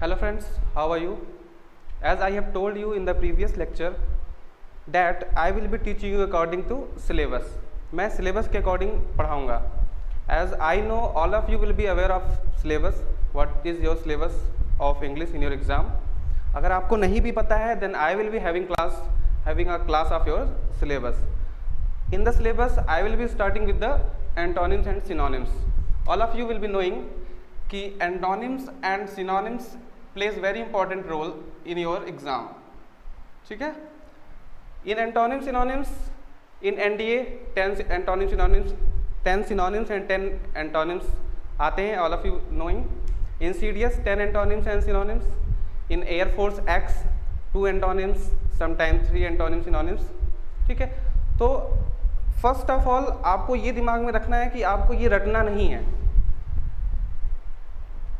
Hello friends, how are you? As I have told you in the previous lecture that I will be teaching you according to syllabus. मैं syllabus के according पढ़ाऊँगा. As I know all of you will be aware of syllabus. What is your syllabus of English in your exam? अगर आपको नहीं भी पता है then I will be having a class of your syllabus. In the syllabus I will be starting with the antonyms and synonyms. All of you will be knowing कि antonyms and synonyms plays very important role in your exam. ठीक है? In antonyms synonyms, in NDA 10 antonyms synonyms, 10 synonyms and 10 antonyms आते हैं. All of you knowing. In CDS 10 antonyms and synonyms. In Air Force X 2 antonyms, sometimes 3 antonyms synonyms. ठीक है? तो first of all आपको ये दिमाग में रखना है कि आपको ये रटना नहीं है.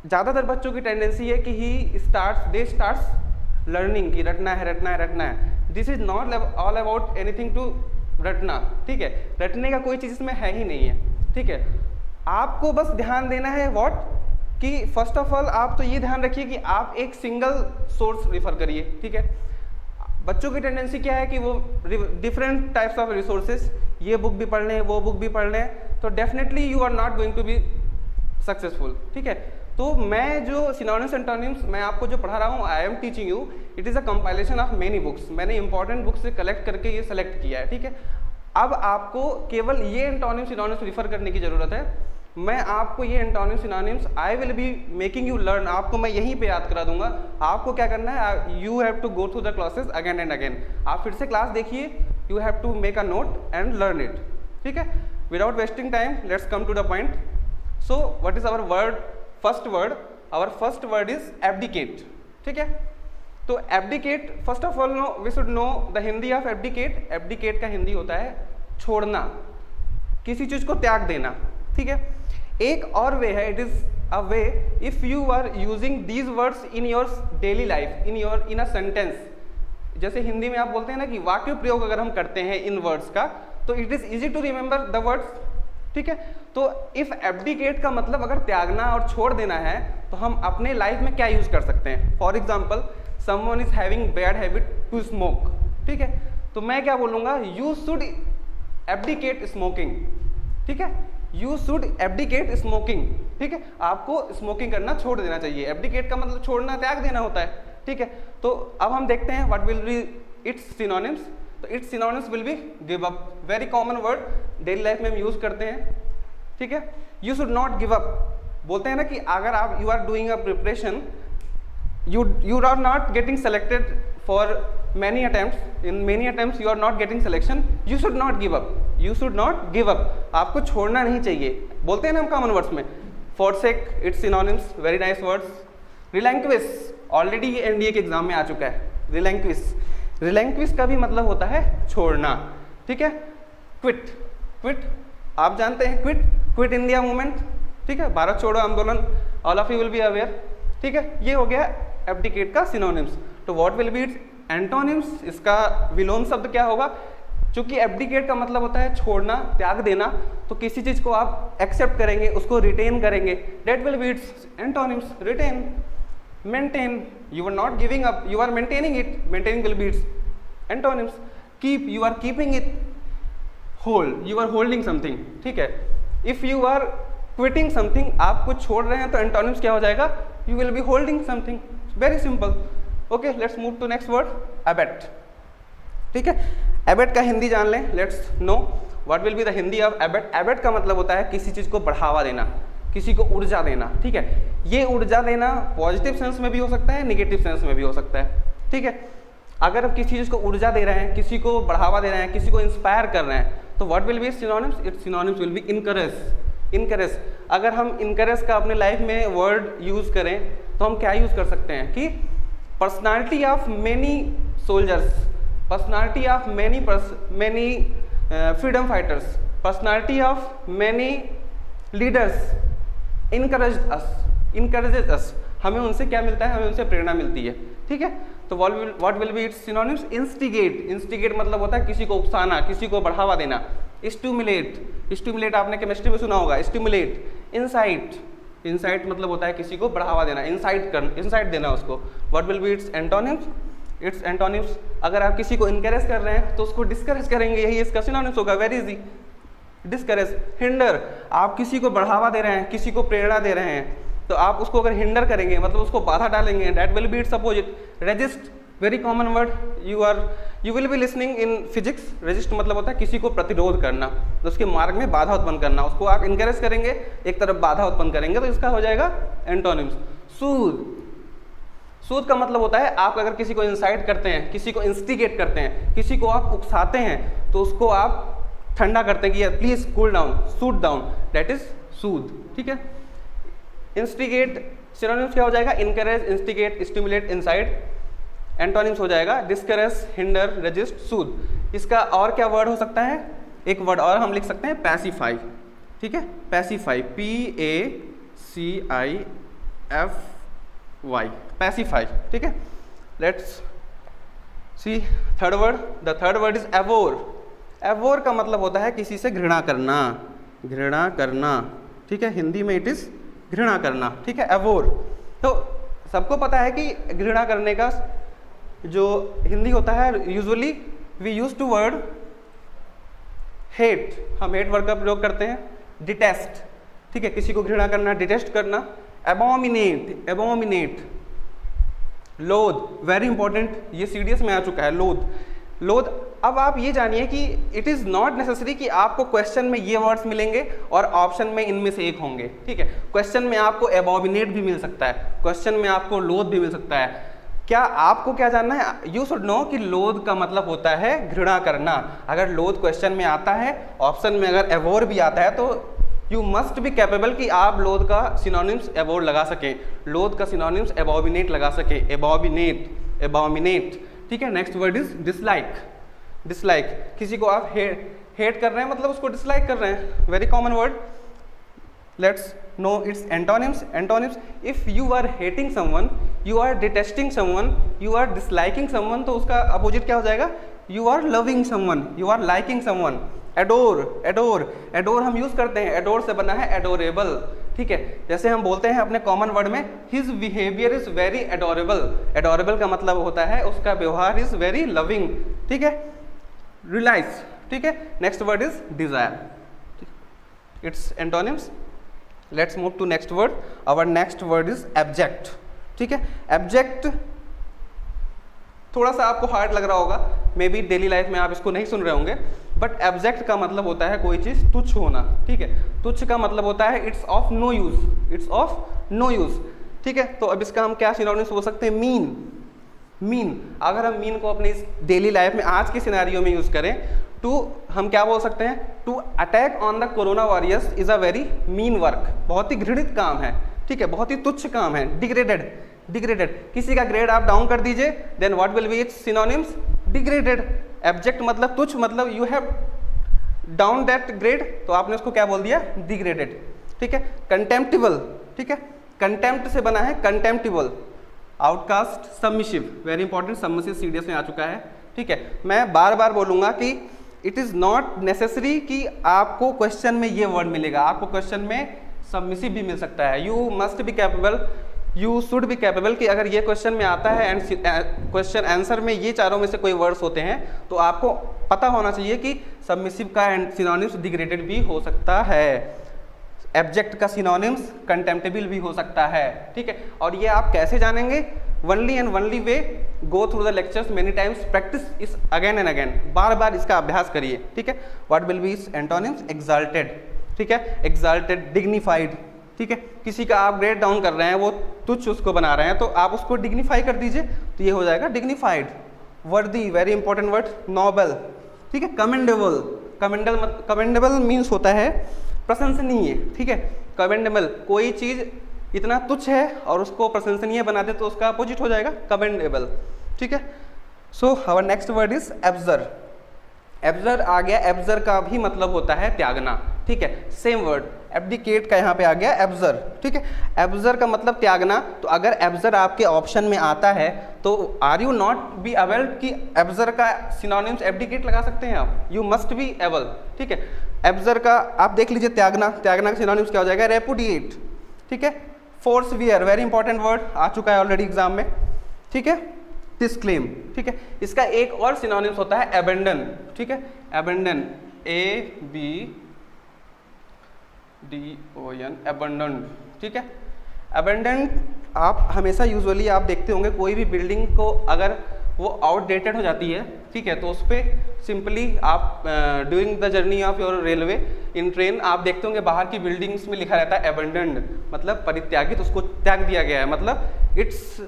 ज़्यादातर बच्चों की टेंडेंसी है कि दे स्टार्ट्स लर्निंग कि रटना है. This is not all about anything to रटना. ठीक है, रटने का कोई चीज़ इसमें है ही नहीं है. ठीक है, आपको बस ध्यान देना है कि फर्स्ट ऑफ ऑल आप तो ये ध्यान रखिए कि आप एक सिंगल सोर्स रिफर करिए. ठीक है, बच्चों की टेंडेंसी क्या है कि वो डिफरेंट टाइप्स ऑफ रिसोर्सेज, ये बुक भी पढ़ लें, वो बुक भी पढ़ लें, तो definitely you are not going to be successful. ठीक है, तो मैं जो सिनोनिम्स एंटोनिम्स मैं आपको जो पढ़ा रहा हूँ, I am teaching you, it is a compilation of many books. मैंने इंपॉर्टेंट बुक्स से कलेक्ट करके ये सेलेक्ट किया है. ठीक है, अब आपको केवल ये एंटोनिम्स सिनोनिम्स रिफर करने की ज़रूरत है. मैं आपको ये antonyms synonyms I will be making you learn. आपको मैं यहीं पे याद करा दूंगा. आपको क्या करना है, you have to go through the classes again and again. आप फिर से क्लास देखिए, you have to make a note and learn it. ठीक है, without wasting time let's come to the point. So what is our word, first word, our first word is abdicate. ठीक है, तो abdicate, first of all we should know the Hindi of abdicate. Abdicate का हिंदी होता है छोड़ना, किसी चीज को त्याग देना. ठीक है, एक और वे है, it is a way if you are using these words in your daily life, in a sentence. जैसे हिंदी में आप बोलते हैं ना कि वाक्य प्रयोग अगर हम करते हैं इन वर्ड्स का, तो it is easy to remember the words. ठीक है, तो इफ एब्डिकेट का मतलब अगर त्यागना और छोड़ देना है, तो हम अपने लाइफ में क्या यूज कर सकते हैं. For example, someone is having bad habit to smoke. ठीक है, तो मैं क्या बोलूंगा, यू शुड एब्डिकेट स्मोकिंग. ठीक है, यू शुड एब्डिकेट स्मोकिंग. ठीक है, आपको स्मोकिंग करना छोड़ देना चाहिए. एब्डिकेट का मतलब छोड़ना, त्याग देना होता है. ठीक है, तो अब हम देखते हैं what will be its synonyms. तो its synonyms will be give up. Very common word, daily life में हम यूज करते हैं. ठीक है, you should not give up. बोलते हैं ना कि अगर आप you are doing a preparation, you are not getting selected for many attempts, in many attempts you are not getting selection, you should not give up. You should not give up. आपको छोड़ना नहीं चाहिए. बोलते हैं ना हम common words में, forsake, its synonyms, very nice words. relinquish, already ये एनडीए के एग्जाम में आ चुका है. relinquish का भी मतलब होता है छोड़ना. ठीक है, quit आप जानते हैं, क्विट इंडिया मूवमेंट. ठीक है, भारत छोड़ो आंदोलन, all of you will be aware. ठीक है, ये हो गया एब्डिकेट का सिनोनिम्स. तो what will be its antonyms, इसका विलोम शब्द क्या होगा. चूंकि एब्डिकेट का मतलब होता है छोड़ना, त्याग देना, तो किसी चीज को आप एक्सेप्ट करेंगे, उसको रिटेन करेंगे, that will be its antonyms. Retain, maintain, you are not giving up, you are maintaining it, maintaining will be its antonyms. Keep, you are keeping it. Hold, you are holding something. ठीक है, if you are quitting something, आप कुछ छोड़ रहे हैं, तो antonyms क्या हो जाएगा, you will be holding something. very simple. okay, let's move to next word, abet. ठीक है, abet का हिंदी जान लें. let's know what will be the Hindi of abet. abet का मतलब होता है किसी चीज को बढ़ावा देना, किसी को ऊर्जा देना. ठीक है, ये ऊर्जा देना पॉजिटिव सेंस में भी हो सकता है, निगेटिव सेंस में भी हो सकता है. ठीक है, अगर आप किसी चीज को ऊर्जा दे रहे हैं, किसी को बढ़ावा दे रहे हैं, किसी को इंस्पायर कर रहे हैं, तो what will be synonyms, its synonyms will be encourage. Encourage, अगर हम इनकरेज का अपने लाइफ में वर्ड यूज करें, तो हम क्या यूज कर सकते हैं कि personality of many soldiers, personality of many freedom fighters, personality of many leaders encourages us. हमें उनसे क्या मिलता है, हमें उनसे प्रेरणा मिलती है. ठीक है, तो what will be its synonyms. Instigate मतलब होता है किसी को उकसाना, किसी को बढ़ावा देना. स्टिमुलेट आपने केमिस्ट्री में सुना होगा, स्टिमुलेट. इंसाइट, इंसाइट मतलब होता है किसी को बढ़ावा देना, इंसाइट देना उसको। What will be its antonyms? Its antonyms, अगर आप किसी को इनकरेज कर रहे हैं तो उसको डिस्करेज करेंगे, यही इसका सिनोनिम्स होगा। Very easy, discourage. हिंडर, आप किसी को बढ़ावा दे रहे हैं, किसी को प्रेरणा दे रहे हैं, तो आप उसको अगर हिंडर करेंगे मतलब उसको बाधा डालेंगे, that will be it's opposite. Resist, very common word, you will be listening in physics. Resist मतलब होता है किसी को प्रतिरोध करना, तो उसके मार्ग में बाधा उत्पन्न करना, उसको आप इनकरेज करेंगे, एक तरफ बाधा उत्पन्न करेंगे, तो इसका हो जाएगा एंटोनिम्स। सूद, सूद का मतलब होता है आप अगर किसी को इंसाइट करते हैं, किसी को इंस्टिगेट करते हैं, किसी को आप उकसाते हैं, तो उसको आप ठंडा करते हैं कि please cool down, suit down, that is soothe. ठीक है। इंस्टिगेट सिनोनिम्स क्या हो जाएगा? Encourage, instigate, stimulate, incite. Antonyms हो जाएगा डिस्करेज, हिंडर, रेजिस्ट, सूद। इसका और क्या वर्ड हो सकता है? एक वर्ड और हम लिख सकते हैं, पैसिफाई। ठीक है, पैसिफाई, PACIFY, पैसिफाई। ठीक है। Let's see third word. The third word is abhor. Abhor का मतलब होता है किसी से घृणा करना, घृणा करना। ठीक है, हिंदी में इट इज घृणा करना। ठीक है, एवोर। तो सबको पता है कि घृणा करने का जो हिंदी होता है, usually we use to word hate, हम हेट वर्ड का प्रयोग करते हैं। डिटेस्ट, ठीक है, किसी को घृणा करना, डिटेस्ट करना। एबोमिनेट, एबोमिनेट। लोथ, वेरी इंपॉर्टेंट, ये सीडीएस में आ चुका है, लोथ, लोथ। अब आप ये जानिए कि इट इज़ नॉट नेसेसरी कि आपको क्वेश्चन में ये वर्ड्स मिलेंगे और ऑप्शन में इनमें से एक होंगे। ठीक है, क्वेश्चन में आपको एबोमिनेट भी मिल सकता है, क्वेश्चन में आपको लोथ भी मिल सकता है। क्या आपको क्या जानना है? यू शुड नो कि लोथ का मतलब होता है घृणा करना। अगर लोथ क्वेश्चन में आता है, ऑप्शन में अगर एवोर भी आता है, तो यू मस्ट बी कैपेबल कि आप लोथ का सिनोनिम्स एवोर लगा सकें, लोथ का सिनोनिम्स एबोमिनेट लगा सकें, एबोमिनेट, एबोमिनेट। ठीक है। Next word is dislike. Dislike, किसी को आप हेट कर रहे हैं मतलब उसको डिसलाइक कर रहे हैं, very common word. Let's know its antonyms. Antonyms, if you are hating someone, you are detesting someone, you are disliking someone, तो उसका अपोजिट क्या हो जाएगा? You are loving someone, you are liking someone. Adore, adore, adore हम use करते हैं, adore से बना है एडोरेबल। ठीक है, जैसे हम बोलते हैं अपने कॉमन वर्ड में, his behaviour is very adorable. Adorable का मतलब होता है उसका व्यवहार इज वेरी लविंग। ठीक है। रिलाइज। ठीक है। Next word is desire, its antonyms. Let's move to next word. Our next word is abject. ठीक है। एब्जेक्ट थोड़ा सा आपको हार्ड लग रहा होगा, मे बी डेली लाइफ में आप इसको नहीं सुन रहे होंगे, बट एब्जेक्ट का मतलब होता है कोई चीज तुच्छ होना। ठीक है, तुच्छ का मतलब होता है it's of no use, it's of no use. ठीक है, तो अब इसका हम क्या सिनोनिम्स बोल सकते हैं? मीन। मीन, अगर हम मीन को अपनी डेली लाइफ में आज के सिनेरियो में यूज करें, टू हम क्या बोल सकते हैं? To attack on the corona warriors is a very mean work. बहुत ही घृणित काम है। ठीक है, बहुत ही तुच्छ काम है। डिग्रेडेड, डिग्रेडेड, किसी का ग्रेड आप डाउन कर दीजिए, then what will be its synonyms? Degraded. Abject मतलब तुच्छ, मतलब you have down that grade, तो आपने उसको क्या बोल दिया? डिग्रेडेड। ठीक है। कंटेम्प्टिबल। ठीक है, कंटेम्प्ट से बना है contemptible. Outcast, submissive, very important, submissive CDS में आ चुका है। ठीक है, मैं बार बार बोलूंगा कि इट इज नॉट नेसेसरी कि आपको क्वेश्चन में ये वर्ड मिलेगा, आपको क्वेश्चन में सबमिसिव भी मिल सकता है। You must be capable, you should be capable कि अगर ये क्वेश्चन में आता है एंड क्वेश्चन आंसर में ये चारों में से कोई वर्ड्स होते हैं, तो आपको पता होना चाहिए कि सबमिसिव का एंड सिनोनिम्स डिग्रेडेड भी हो सकता है, एब्जेक्ट का सिनोनिम्स कंटेम्प्टेबल भी हो सकता है। ठीक है, और ये आप कैसे जानेंगे? Only and only way, go through the lectures many times, practice इस अगेन एंड अगेन, बार बार इसका अभ्यास करिए। ठीक है। What will B is antonyms? Exalted. ठीक है, एग्जाल्टेड, डिग्निफाइड। ठीक है, किसी का आप ग्रेड डाउन कर रहे हैं, वो तुच्छ उसको बना रहे हैं, तो आप उसको डिग्निफाई कर दीजिए, तो ये हो जाएगा डिग्निफाइड। वर्दी, वेरी इंपॉर्टेंट वर्ड। नोबल। ठीक है। कमेंडेबल, कमेंडेबल मीन्स होता है प्रशंसनीय। ठीक है, कमेंडेबल, कोई चीज इतना तुच्छ है और उसको प्रशंसनीय बना दे तो उसका अपोजिट हो जाएगा कमेंडेबल। ठीक है। So our next word is abjure. Abjure आ गया, एब्जर का भी मतलब होता है त्यागना। ठीक है, सेम वर्ड, एब्डिकेट का यहाँ पे आ गया एब्जर। ठीक है, एब्जर का मतलब त्यागना। तो अगर एब्जर आपके ऑप्शन में आता है तो are you not be able कि एब्जर का सिनोनिम्स एब्डिकेट लगा सकते हैं आप? You must be able. ठीक है, एब्जर का आप देख लीजिए, त्यागना, त्यागना का सिनोनिम्स क्या हो जाएगा? रेपुडिएट। ठीक है। फोर्सवियर, वेरी इंपॉर्टेंट वर्ड, आ चुका है ऑलरेडी एग्जाम में, ठीक है। डिस्क्लेम, ठीक है। इसका एक और सिनोनिम्स होता है एबेंडन, ठीक है। एबेंडन, ABDON, एबेंडन, ठीक है। एबेंडन आप हमेशा यूजुअली आप देखते होंगे कोई भी बिल्डिंग को अगर वो आउटडेटेड हो जाती है, ठीक है, तो उस पर सिंपली आप during the journey of your railway in train आप देखते होंगे बाहर की बिल्डिंग्स में लिखा रहता है एबेंडन्ड, मतलब परित्यागित, उसको त्याग दिया गया है, मतलब इट्स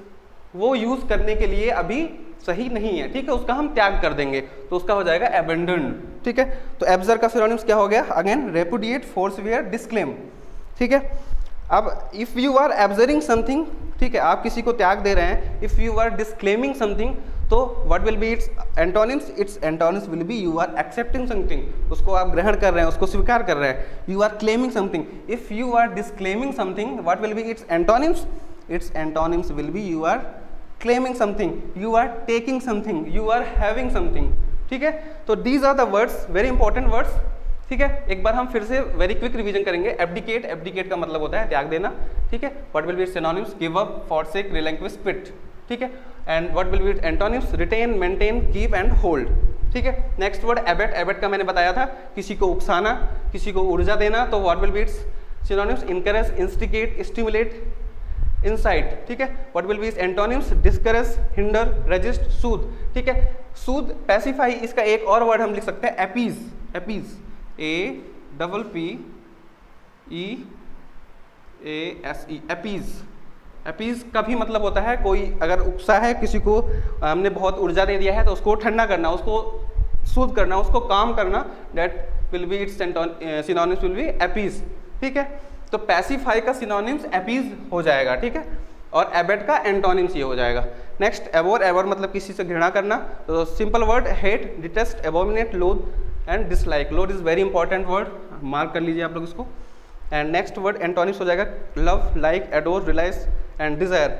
वो यूज करने के लिए अभी सही नहीं है, ठीक है, उसका हम त्याग कर देंगे तो उसका हो जाएगा एबेंडन्ड, ठीक है। तो एब्जर का सिनोनिम्स क्या हो गया? अगेन रेपुडिएट, फोर्सवियर, डिस्क्लेम, ठीक है। अब if you are abjuring something, ठीक है, आप किसी को त्याग दे रहे हैं, if you are disclaiming something, तो what will be its antonyms? Its antonyms will be you are accepting something, उसको आप ग्रहण कर रहे हैं, उसको स्वीकार कर रहे हैं, you are claiming something. If you are disclaiming something, what will be its antonyms? Its antonyms will be you are claiming something, you are taking something, you are having something, ठीक है। तो these are the words, very important words, ठीक है। एक बार हम फिर से वेरी क्विक रिवीजन करेंगे। एब्डिकेट, एब्डिकेट का मतलब होता है त्याग देना, ठीक है। What will be its synonyms? Give up, forsake, relinquish, quit, ठीक है। And what will be its antonyms? Retain, maintain, keep and hold, ठीक है। नेक्स्ट वर्ड एबेट, एबेट का मैंने बताया था किसी को उकसाना, किसी को ऊर्जा देना, तो what will be its synonyms? Encourage, instigate, stimulate, incite, ठीक है। What will be its antonyms? Discourage, hinder, resist, soothe, ठीक है। सूद, पैसिफाई, इसका एक और वर्ड हम लिख सकते हैं appease, appease, APPEASE, appease. Appease का भी मतलब होता है कोई अगर उकसा है, किसी को हमने बहुत ऊर्जा दे दिया है तो उसको ठंडा करना, उसको सूद करना, उसको काम करना, that will be its synonyms will B appease, ठीक है। तो पैसिफाई का सिनोनिम्स अपीज हो जाएगा, ठीक है, और एबेट का एंटोनिम्स ये हो जाएगा। नेक्स्ट एवोर, एवर मतलब किसी से घृणा करना, तो सिंपल वर्ड हेट, डिटेस्ट, एबोमिनेट, लोथ एंड डिसलाइक। लोथ is very important word, mark कर लीजिए आप लोग इसको। एंड नेक्स्ट वर्ड एंटोनिम्स हो जाएगा love, like, adore, relish and desire.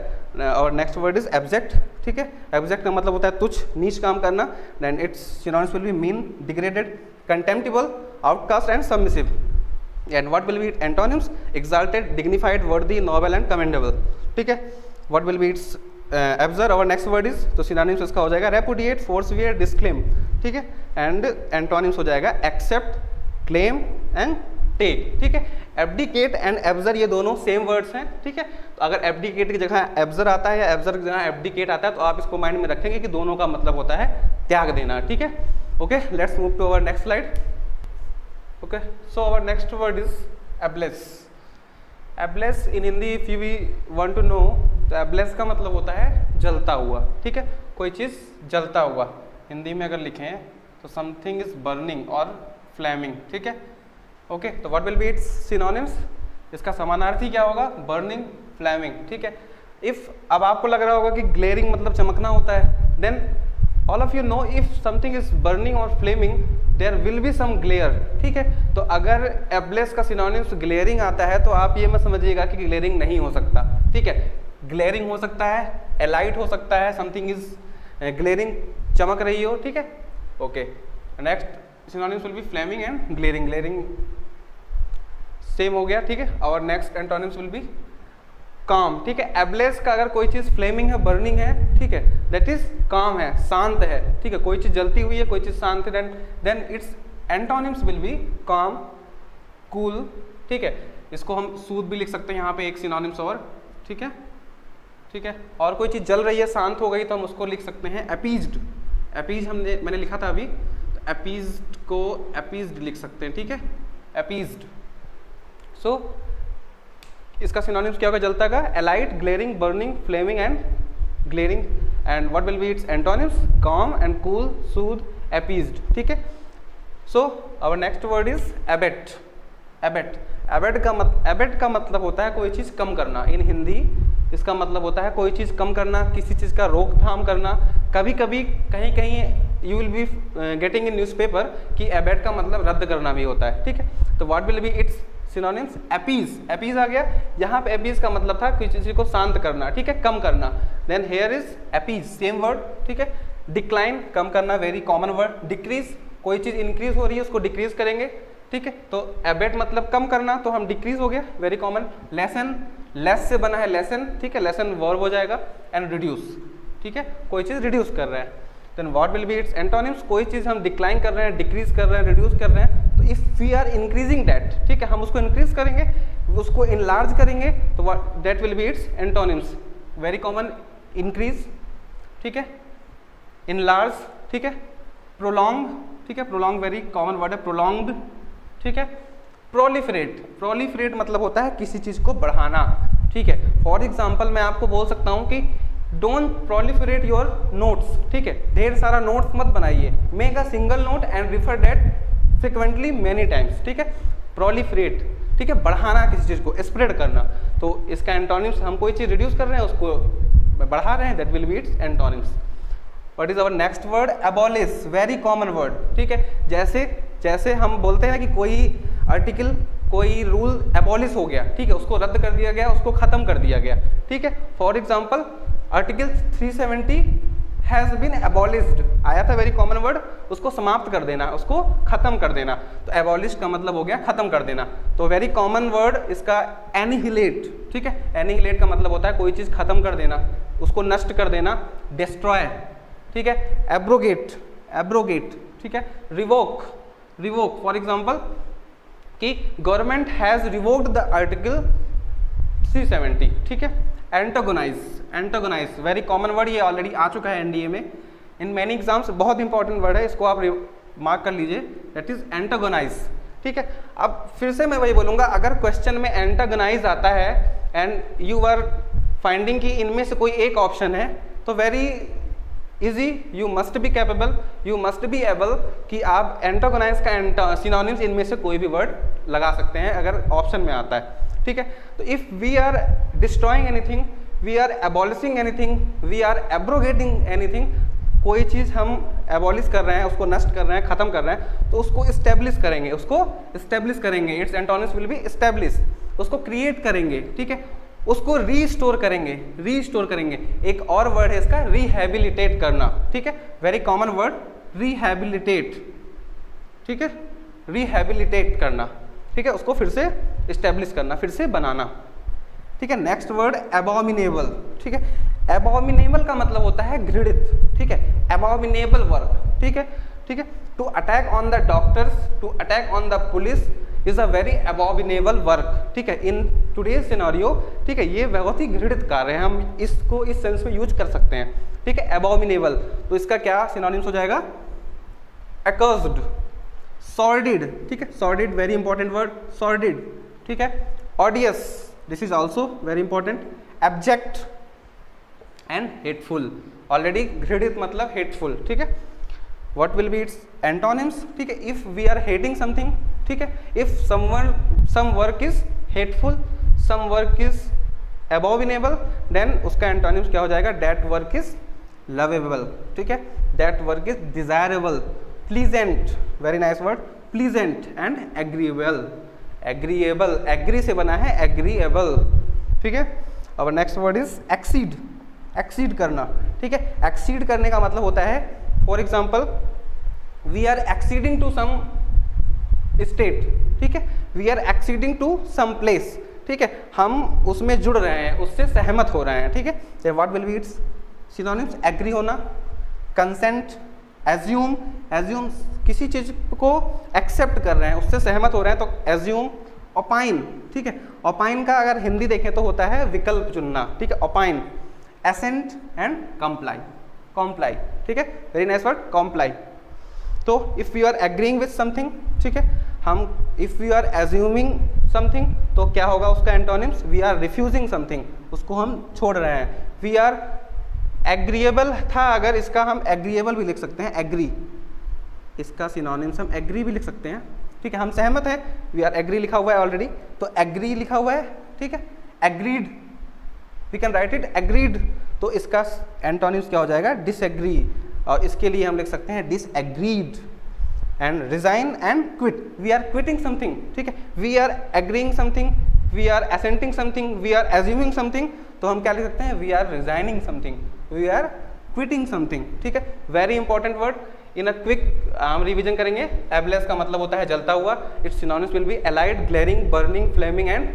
और नेक्स्ट वर्ड इज एब्जेक्ट, ठीक है। एब्जेक्ट का मतलब होता है तुच्छ, नीच काम करना, then its synonyms will be mean, degraded, contemptible, outcast and submissive. And what will be it antonyms? Exalted, dignified, worthy, noble and commendable, ठीक है। What will be its abjure? और नेक्स्ट वर्ड इज, तो synonyms इसका हो जाएगा repudiate, फोर्सवियर, disclaim, ठीक है। And antonyms हो जाएगा एक्सेप्ट, क्लेम एंड टेक, ठीक है। एब्डिकेट एंड एब्जर ये दोनों सेम वर्ड्स हैं, ठीक है। तो अगर एब्डिकेट की जगह एब्जर आता है या एब्जर की जगह एब्डिकेट आता है तो आप इसको माइंड में रखेंगे कि दोनों का मतलब होता है त्याग देना, ठीक है। Okay, let's move to our next slide. Okay, so our next word is ablaze. Ablaze in Hindi if you we want to know, तो एब्लेस का मतलब होता है जलता हुआ, ठीक है, कोई चीज़ जलता हुआ। हिंदी में अगर लिखें तो समथिंग इज बर्निंग और फ्लेमिंग, ठीक है। ओके, तो what will be its synonyms? इसका समानार्थी क्या होगा? बर्निंग, फ्लेमिंग, ठीक है। इफ अब आपको लग रहा होगा कि ग्लेयरिंग मतलब चमकना होता है, then all of you know if something is burning और flaming there will be some glare, ठीक है। तो अगर एब्लेस का सिनोनिम्स ग्लेयरिंग आता है तो आप ये मत समझिएगा कि ग्लेयरिंग नहीं हो सकता, ठीक है। ग्लेयरिंग हो सकता है, एलाइट हो सकता है, समथिंग इज ग्लेयरिंग, चमक रही हो, ठीक है। Okay, next synonyms will be flaming and glaring, glaring same हो गया, ठीक है। और नेक्स्ट एंटोनिम्स विल बी काम, ठीक है। एब्लेस का अगर कोई चीज़ फ्लेमिंग है, बर्निंग है, ठीक है, दैट इज काम है, शांत है, ठीक है। कोई चीज़ जलती हुई है, कोई चीज़ शांत है, then its antonyms will be calm, cool, ठीक है। इसको हम सूद भी लिख सकते हैं यहाँ पे एक सिनोनिम्स और, ठीक है, ठीक है। और कोई चीज़ जल रही है, शांत हो गई, तो हम उसको लिख सकते हैं अपीज्ड। अपीज मैंने लिखा था अभी, तो अपीज्ड को अपीज्ड लिख सकते हैं, ठीक है, अपीज्ड। सो इसका सिनोनिम्स क्या होगा जलता का? Alight, glaring, burning, flaming and glaring. And what will be its antonyms? Calm and cool, soothed, appeased, ठीक है। So our next word is abate. Abate, abate का मतलब होता है कोई चीज़ कम करना। इन हिंदी इसका मतलब होता है कोई चीज़ कम करना, किसी चीज़ का रोकथाम करना। कभी कभी कहीं कहीं you will be getting in newspaper कि एबेट का मतलब रद्द करना भी होता है, ठीक है। तो what will be its synonyms? Appease, appease आ गया। यहाँ पे अपीज का मतलब था किसी चीज़ को शांत करना, ठीक है, कम करना। Then here is appease, same word, ठीक है। डिक्लाइन, कम करना, वेरी कॉमन वर्ड। डिक्रीज, कोई चीज़ इंक्रीज हो रही है उसको डिक्रीज करेंगे, ठीक है। तो एबेट मतलब कम करना, तो हम डिक्रीज हो गया, वेरी कॉमन। लेसन, लेस से बना है लेसन, ठीक है, लेसन वर्ब हो जाएगा। एंड रिड्यूस, ठीक है, कोई चीज़ रिड्यूस कर रहे हैं। Then what will be its antonyms, कोई चीज़ हम डिक्लाइन कर रहे हैं, डिक्रीज कर रहे हैं, रिड्यूस कर रहे हैं, तो if we are increasing that, ठीक है, हम उसको इंक्रीज करेंगे, उसको इनलार्ज करेंगे, तो what that will be its antonyms. Very common, increase, ठीक है, इनलार्ज, ठीक है, प्रोलॉन्ग, ठीक है, प्रोलॉन्ग वेरी कॉमन वर्ड है, प्रोलॉन्ग्ड, ठीक है। प्रोलिफरेट, प्रोलिफरेट मतलब होता है किसी चीज़ को बढ़ाना, ठीक है। फॉर एग्जाम्पल मैं आपको बोल सकता हूँ कि डोंट प्रोलिफरेट योर नोट्स, ठीक है, ढेर सारा नोट्स मत बनाइए, make a single note and refer that frequently many times, ठीक है। प्रोलिफरेट, ठीक है, बढ़ाना किसी चीज़ को, स्प्रेड करना, तो इसका एंटोनिम्स, हम कोई चीज़ रिड्यूस कर रहे हैं उसको बढ़ा रहे हैं, that will be its antonyms. What is our next word, abolish, very common word, ठीक है। जैसे हम बोलते हैं कि कोई आर्टिकल, कोई रूल एबॉलिश हो गया, ठीक है, उसको रद्द कर दिया गया, उसको खत्म कर दिया गया, ठीक है। For example article 370 has been abolished, आया था, वेरी कॉमन वर्ड, उसको समाप्त कर देना, उसको खत्म कर देना, तो एबॉलिश का मतलब हो गया खत्म कर देना। तो वेरी कॉमन वर्ड इसका एनिहिलेट, ठीक है, एनिहिलेट का मतलब होता है कोई चीज़ खत्म कर देना, उसको नष्ट कर देना, डिस्ट्रॉय, ठीक है। एब्रोगेट, एब्रोगेट, ठीक है। रिवोक, रिवोक, फॉर एग्जाम्पल कि government has revoked the article 370, ठीक है। Antagonise, antagonise very common word, ये ऑलरेडी आ चुका है एनडीए में, इन मैनी एग्जाम्स, बहुत इंपॉर्टेंट वर्ड है, इसको आप मार्क कर लीजिए, दैट इज एंटागोनाइज, ठीक है। अब फिर से मैं वही बोलूँगा, अगर क्वेश्चन में एंटागोनाइज आता है एंड यू आर फाइंडिंग कि इनमें से कोई एक ऑप्शन है, तो very easy, you must be capable, you must be able कि आप एंटागोनाइज का सिनोनिम्स इनमें से कोई भी वर्ड लगा सकते हैं अगर ऑप्शन में आता है, ठीक है। तो if we are destroying anything, we are abolishing anything, we are abrogating anything, कोई चीज़ हम एबॉलिश कर रहे हैं, उसको नष्ट कर रहे हैं, खत्म कर रहे हैं, तो उसको इस्टेब्लिश करेंगे, उसको इस्टेब्लिश करेंगे, it's antonyms will B establish, उसको क्रिएट करेंगे, ठीक है, उसको रीस्टोर करेंगे, रीस्टोर करेंगे। एक और वर्ड है इसका, रिहैबिलिटेट करना, ठीक है, वेरी कॉमन वर्ड, रिहैबिलिटेट, ठीक है, रिहैबिलिटेट करना, ठीक है, उसको फिर से इस्टेब्लिश करना, फिर से बनाना, ठीक है। नेक्स्ट वर्ड एबॉमिनेबल, ठीक है, एबॉमिनेबल का मतलब होता है घृणित, ठीक है, एबॉमिनेबल वर्क, ठीक है, ठीक है। To attack on the doctors, to attack on the police is a very abominable work, ठीक है, इन टुडेज सिनेरियो, ठीक है, ये बहुत ही घृणित कार्य है, हम इसको इस सेंस में यूज कर सकते हैं, ठीक है, एबॉमिनेबल। तो इसका क्या सिनोनिम्स हो जाएगा, एक्सड, सॉर्डिड, ठीक है, sordid very important word, sordid, ठीक है। Odious, this is also very important, abject and hateful, already घृणित मतलब हेटफुल, ठीक है। What will be its antonyms, ठीक है, if we are hating something, ठीक है, if some work is hateful, some work is abominable, then उसका antonyms क्या हो जाएगा, दैट वर्क इज लवेबल, ठीक है, that work is desirable, pleasant, very nice word, pleasant and agreeable, agreeable, agree से बना है, एग्रीएबल, ठीक है। अब next word is accede, accede करना, ठीक है, एक्सीड करने का मतलब होता है, for example we are acceding to some state, ठीक है, we are acceding to some place, ठीक है, हम उसमें जुड़ रहे हैं, उससे सहमत हो रहे हैं, ठीक है। तो what will be its synonyms, agree होना, कंसेंट, एज्यूम, एज्यूम किसी चीज़ को एक्सेप्ट कर रहे हैं, उससे सहमत हो रहे हैं, तो एज्यूम, ओपाइन, ठीक है, ओपाइन का अगर हिंदी देखें तो होता है विकल्प चुनना, ठीक है, opine, assent and comply, comply, ठीक है, वेरी नाइस वर्ड, कॉम्प्लाई। तो if you are agreeing with something, ठीक है, हम if you are assuming something, तो क्या होगा उसका antonyms, we are refusing something, उसको हम छोड़ रहे हैं, वी आर एग्रीएबल था, अगर इसका हम एग्रीएबल भी लिख सकते हैं, एग्री, इसका सिनोनिम्स हम एग्री भी लिख सकते हैं, ठीक है, हम सहमत हैं, वी आर एग्री लिखा हुआ है ऑलरेडी, तो एग्री लिखा हुआ है, ठीक है, agreed, we can write it agreed, तो इसका एंटोनिम्स क्या हो जाएगा, डिसएग्री, और इसके लिए हम लिख सकते हैं disagreed, and resign and quit, we are quitting something, ठीक है, we are agreeing something, we are assenting something, we are assuming something, तो हम क्या लिख सकते हैं, we are resigning something, we are quitting something, ठीक है, very important word. In a quick हम रिवीजन करेंगे। एबलेस का मतलब होता है जलता हुआ, its synonyms will be alight, glaring, burning, flaming and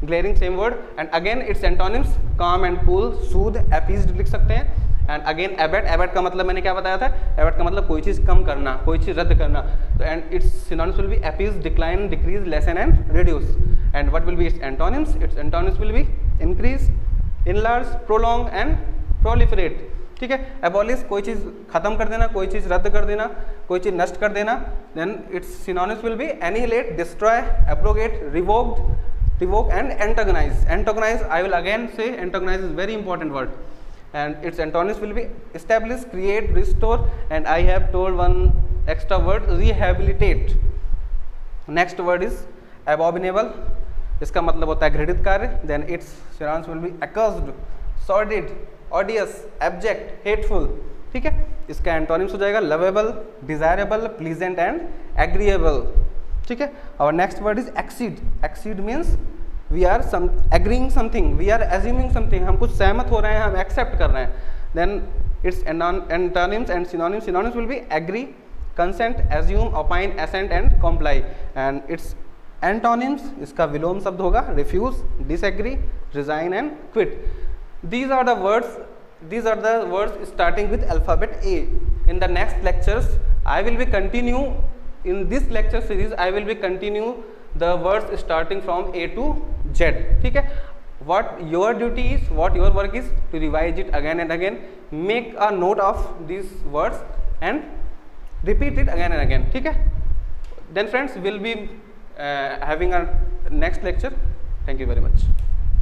glaring, same word. And again it's antonyms calm and cool, soothed, अपीज्ड लिख सकते हैं। एंड अगेन एबेट, एबेट का मतलब मैंने क्या बताया था, एबेट का मतलब कोई चीज़ कम करना, कोई चीज़ रद्द करना। तो and it's synonyms will B appease, decline, decrease, lesson and reduce. And what will be its antonyms, its antonyms will be increase, enlarge, prolong and proliferate. ठीक है, एबॉलिश कोई चीज़ खत्म कर देना, कोई चीज़ रद्द कर देना, कोई चीज़ नष्ट कर देना। Then its synonyms will be annihilate, destroy, abrogate, revoke and antagonize. Antagonize I will again say, antagonize is very important word. And its antonyms will be establish, create, restore, and I have told one extra word, rehabilitate. Next word is abominable, इसका मतलब होता है घृणित कार्य। Then its synonyms will be accursed, sordid, odious, abject, hateful। ठीक है, इसका antonyms हो जाएगा lovable, desirable, pleasant and agreeable। ठीक है, our next word is exceed। Exceed means we are agreeing something, we are assuming something, हम कुछ सहमत हो रहे हैं, हम एक्सेप्ट कर रहे हैं। Then its antonyms and synonyms, synonyms will be agree, consent, assume, opine, assent and comply. And its antonyms, इसका विलोम शब्द होगा refuse, disagree, resign and quit. These are the words starting with alphabet A. In the next lectures I will be continue, in this lecture series I will be continue the words starting from A to Z। ठीक है, what your duty is, what your work is to revise it again and again, make a note of these words and repeat it again and again। ठीक है, then friends will be having a next lecture। Thank you very much।